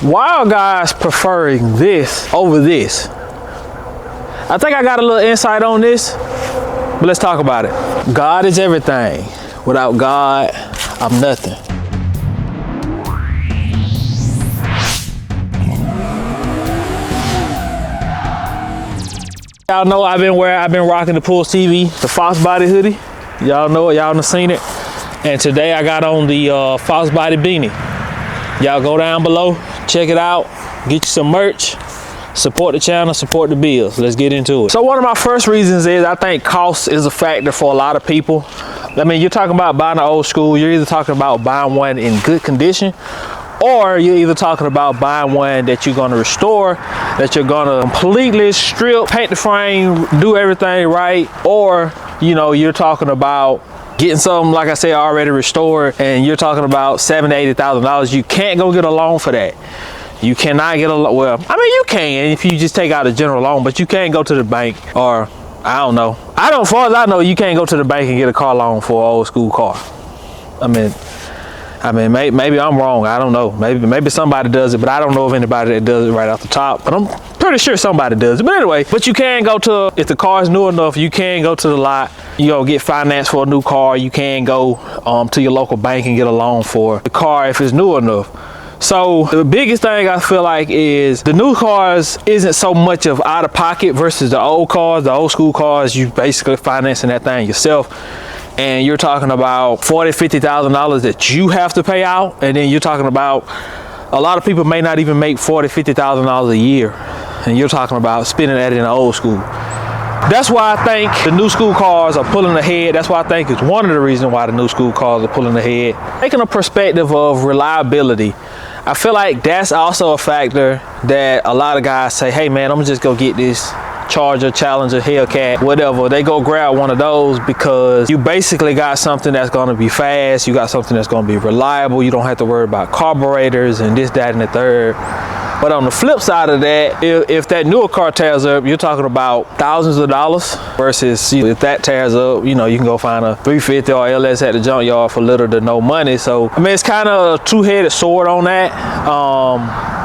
Why are guys preferring this over this? I think I got a little insight on this, but let's talk about it. God is everything. Without God, I'm nothing. Y'all know I've been rocking the PullsTv, the Fox Body hoodie. Y'all know it, y'all done seen it. And today I got on the Fox Body beanie. Y'all go down below, check it out, get you some merch, support the channel, support the bills. Let's get into it. So one of my first reasons is I think cost is a factor for a lot of people. I mean, you're talking about buying an old school, you're either talking about buying one in good condition, or you're either talking about buying one that you're gonna restore, that you're gonna completely strip, paint the frame, do everything right, or you know, you're talking about getting something, like I said, already restored, and you're talking about $70,000 to $80,000. You can't go get a loan for that. You cannot get a loan. Well, I mean, you can if you just take out a general loan, but you can't go to the bank, or I don't know. As far as I know, you can't go to the bank and get a car loan for an old school car. I mean, maybe I'm wrong. I don't know. Maybe somebody does it, but I don't know of anybody that does it right off the top. But I'm pretty sure somebody does it. But anyway, you can go to, if the car is new enough, you can go to the lot. You go get finance for a new car. You can go to your local bank and get a loan for the car if it's new enough. So the biggest thing I feel like is the new cars isn't so much of out of pocket versus the old cars. The old school cars, you basically financing that thing yourself. And you're talking about $40,000 to $50,000 that you have to pay out, and then you're talking about a lot of people may not even make $40,000 to $50,000 a year, and you're talking about spending that in old school. That's why I think the new school cars are pulling ahead. That's why I think it's one of the reasons why the new school cars are pulling ahead. Taking a perspective of reliability, I feel like that's also a factor that a lot of guys say, hey man, I'm gonna just go get this Charger, Challenger, Hellcat, whatever. They go grab one of those because you basically got something that's going to be fast. You got something that's going to be reliable. You don't have to worry about carburetors and this, that, and the third. But on the flip side of that, if that newer car tears up, you're talking about thousands of dollars versus if that tears up, you know, you can go find a 350 or LS at the junkyard for little to no money. So, I mean, it's kind of a two-headed sword on that.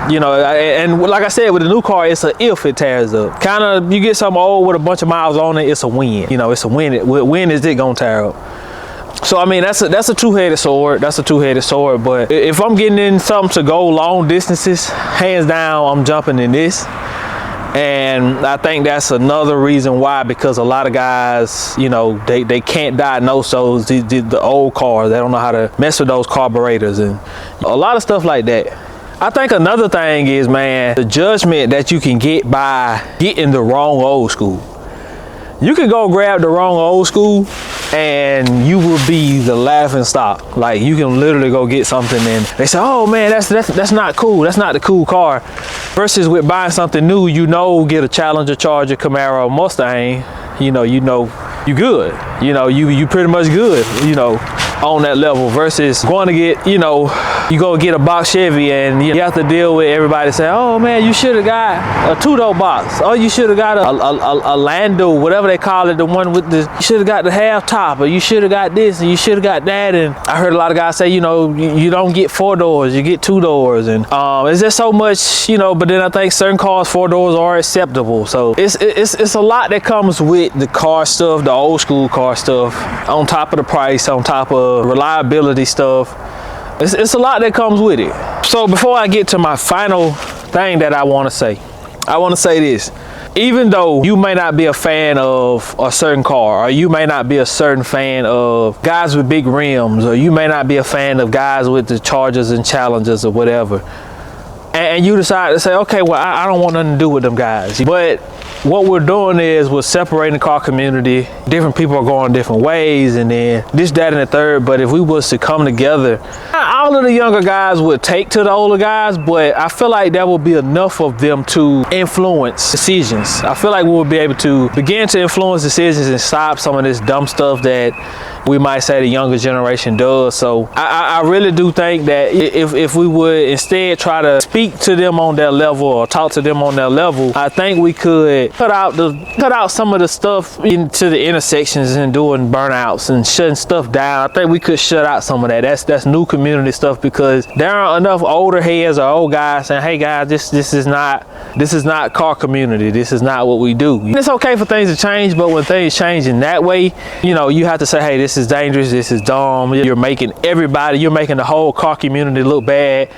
You know, and like I said, with a new car, it's a if it tears up. Kind of, you get something old with a bunch of miles on it, it's a win. You know, it's a win. When is it gonna tear up? So I mean, that's a two-headed sword. That's a two-headed sword. But if I'm getting in something to go long distances, hands down, I'm jumping in this. And I think that's another reason why, because a lot of guys, you know, they can't diagnose those the old cars. They don't know how to mess with those carburetors and a lot of stuff like that. I think another thing is, man, the judgment that you can get by getting the wrong old school. You can go grab the wrong old school and you will be the laughing stock. Like, you can literally go get something and they say, oh man, that's not cool. That's not the cool car. Versus with buying something new, you know, get a Challenger, Charger, Camaro, Mustang, you know, you good. You know, you pretty much good, you know, on that level versus going to get, you know, you go get a box Chevy and you have to deal with everybody saying, oh man, you should have got a two-door box. Oh, you should have got a Lando, whatever they call it, the one with the, you should have got the half top, or you should have got this and you should have got that. And I heard a lot of guys say, you know, you don't get 4 doors, you get 2 doors. And is there so much, you know, but then I think certain cars, 4 doors are acceptable. So it's a lot that comes with the car stuff, the old school car stuff, on top of the price, on top of reliability stuff. It's a lot that comes with it. So before I get to my final thing that I want to say this. Even though you may not be a fan of a certain car, or you may not be a certain fan of guys with big rims, or you may not be a fan of guys with the Chargers and Challengers or whatever, and you decide to say, okay, well, I don't want nothing to do with them guys. But what we're doing is we're separating the car community. Different people are going different ways, and then this, that, and the third. But if we was to come together, all of the younger guys would take to the older guys, but I feel like that will be enough of them to influence decisions. I feel like we will be able to begin to influence decisions and stop some of this dumb stuff that we might say the younger generation does. So I really do think that if we would instead try to speak to them on their level or talk to them on their level, I think we could cut out some of the stuff into the intersections and doing burnouts and shutting stuff down. I think we could shut out some of that. That's new community stuff, because there aren't enough older heads or old guys saying, hey guys, this is not car community. This is not what we do. And it's okay for things to change, but when things change in that way, you know, you have to say, hey, this is dangerous, this is dumb. You're making the whole car community look bad.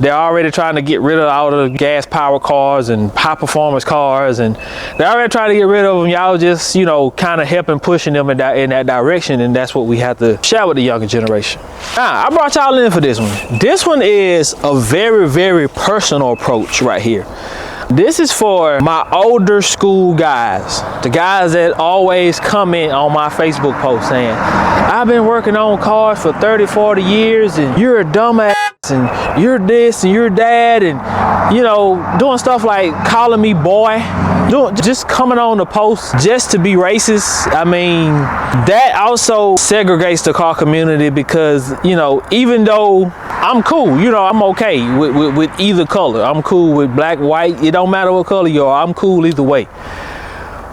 They're already trying to get rid of all the gas powered cars and high performance cars, and they're already trying to get rid of them. Y'all just, you know, kind of helping pushing them in that direction, and that's what we have to share with the younger generation. Now, I brought y'all in for this one. This one is a very, very personal approach right here. This is for my older school guys, the guys that always comment on my Facebook post saying, I've been working on cars for 30, 40 years, and you're a dumbass, and you're this, and you're that, and, you know, doing stuff like calling me boy, just coming on the post just to be racist. I mean, that also segregates the car community, because, you know, even though I'm cool, you know, I'm okay with either color. I'm cool with black, white. It don't matter what color you are. I'm cool either way.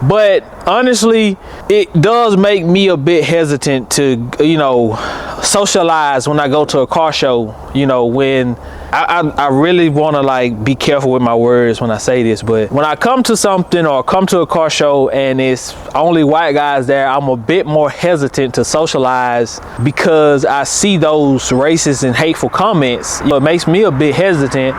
But honestly, it does make me a bit hesitant to, you know, socialize when I go to a car show. You know, when I really want to like be careful with my words when I say this, but when I come to something or come to a car show and it's only white guys there, I'm a bit more hesitant to socialize, because I see those racist and hateful comments. It makes me a bit hesitant.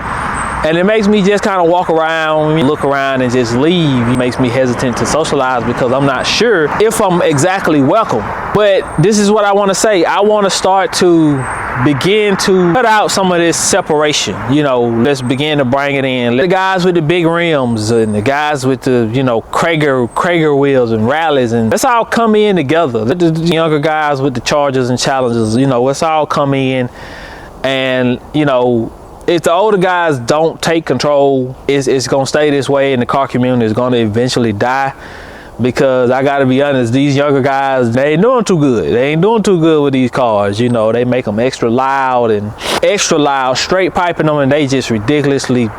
And it makes me just kind of walk around, look around, and just leave. It makes me hesitant to socialize, because I'm not sure if I'm exactly welcome. But this is what I want to say. I want to start to begin to cut out some of this separation. You know, let's begin to bring it in. The guys with the big rims and the guys with the, you know, Krager wheels and rallies, and let's all come in together. Let the younger guys with the Chargers and Challengers, you know, let's all come in. And, you know, if the older guys don't take control, it's gonna stay this way, and the car community is gonna eventually die. Because I gotta be honest, these younger guys, they ain't doing too good. They ain't doing too good with these cars. You know, they make them extra loud, straight piping them, and they just ridiculously,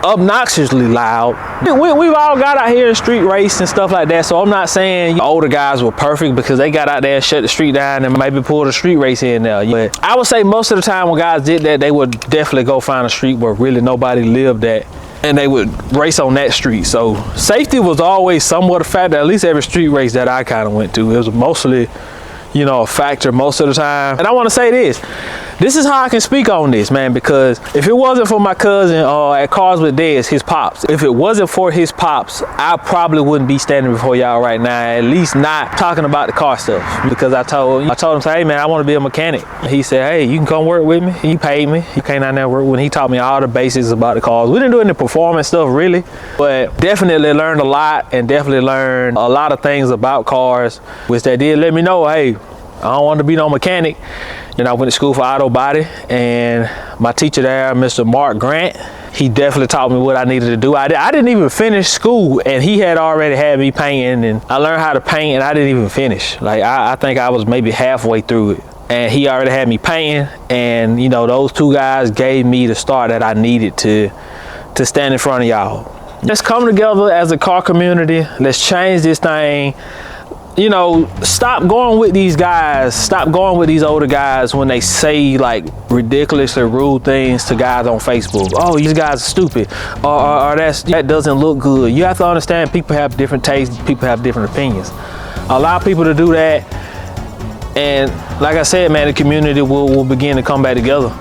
obnoxiously loud. We've all got out here in street race and stuff like that, so I'm not saying older guys were perfect because they got out there and shut the street down and maybe pulled a street race in there. But I would say most of the time when guys did that, they would definitely go find a street where really nobody lived at, and they would race on that street. So safety was always somewhat a factor, at least every street race that I kind of went to. It was mostly, you know, a factor most of the time. And I want to say this is how I can speak on this, man, because if it wasn't for my cousin at Cars with Dez, his pops, if it wasn't for his pops, I probably wouldn't be standing before y'all right now, at least not talking about the car stuff. Because I told him, say, hey man, I want to be a mechanic. He said, hey, you can come work with me. He paid me. He came down there and worked with me. He taught me all the basics about the cars. We didn't do any performance stuff really, but definitely learned a lot, and definitely learned a lot of things about cars, which they did let me know, hey, I don't want to be no mechanic. Then I went to school for auto body, and my teacher there, Mr. Mark Grant, he definitely taught me what I needed to do. I didn't even finish school, and he had already had me painting, and I learned how to paint, and I didn't even finish. Like I think I was maybe halfway through it, and he already had me painting. And you know, those two guys gave me the start that I needed to stand in front of y'all. Let's come together as a car community. Let's change this thing. You know, stop going with these guys, stop going with these older guys when they say like ridiculously rude things to guys on Facebook. Oh, these guys are stupid, or that doesn't look good. You have to understand, people have different tastes, people have different opinions. Allow people to do that, and like I said, man, the community will begin to come back together.